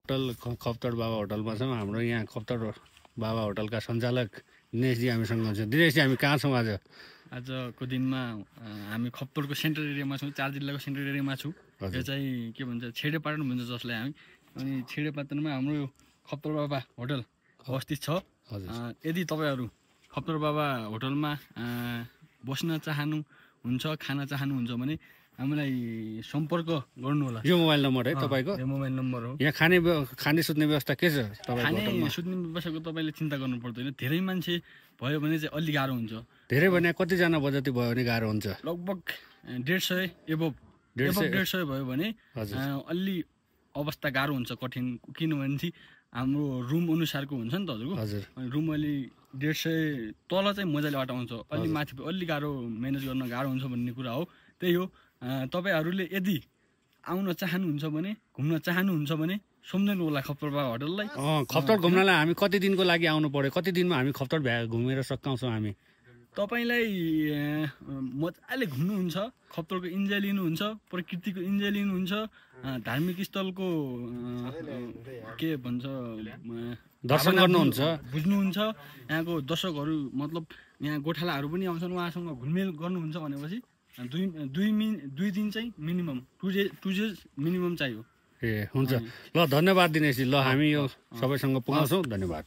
Hotel Khaptad बाबा होटलमा छौँ। हाम्रो यहाँ खप्तड बाबा होटलका सञ्चालक दिनेशजी हामीसँग हुनुहुन्छ। दिनेशजी हामी कहाँ छौँ आज? आजको दिनमा हामी खप्तडको सेन्ट्रल एरियामा छौँ, 4 जिल्लाको सेन्ट्रल एरियामा छौँ। यो चाहिँ के भन्छ छेडेपाटन भन्छ जसलाई हामी। अनि छेडेपाटनमा हाम्रो यो खप्तड बाबा होटल अवस्थित छ। यदि तपाईँहरू खप्तड बाबा होटलमा बस्न चाहनुहुन्छ, खान चाहनुहुन्छ भने हामीलाई सम्पर्क गर्नुहोला। यो मोबाइल नम्बर है तपाईँको? यो मोबाइल नम्बर हो। यहाँ खाने सुत्ने व्यवस्था के छ तपाईँको होटलमा? खाने सुत्ने व्यवस्थाको तपाईँले चिन्ता गर्नु पर्दैन। धेरै मान्छे भयो भने चाहिँ अलि गाह्रो हुन्छ। धेरै भने कतिजना बजती भयो भने गाह्रो हुन्छ? लगभग 150 एबोभ 150 भयो भने अलि अवस्था गाह्रो हुन्छ, कठिन। किनभने चाहिँ हाम्रो रुम अनुसारको हुन्छ नि त हजुरको। रुम अलि 150 तल चाहिँ मजाले अटाउँछ, अलि माथि अलि गाह्रो म्यानेज गर्न गाह्रो हुन्छ भन्ने कुरा हो। त्यही हो, तपाईँहरूले यदि आउन चाहनुहुन्छ भने, घुम्न चाहनुहुन्छ भने सम्झनु होला खप्तड बाबा होटललाई। खप्तड घुम्नलाई हामी कति दिनको लागि आउनु पर्यो? कति दिनमा हामी खप्तड घुमेर सकाउँछौँ हामी? तपाईँलाई मजाले घुम्नुहुन्छ, खप्तडको इन्जोय लिनुहुन्छ, प्रकृतिको इन्जोय लिनुहुन्छ, धार्मिक स्थलको के भन्छ दर्शन गर्नुहुन्छ, बुझ्नुहुन्छ। यहाँको दर्शकहरू मतलब यहाँ गोठालाहरू पनि आउँछन्, उहाँसँग घुलमेल गर्नुहुन्छ भनेपछि 2 दिन चाहिँ मिनिमम 2 डेज मिनिमम चाहियो। ए हुन्छ, ल धन्यवाद दिनेशजी। ल हामी यो सबैसँग पुगाउँछौँ। धन्यवाद।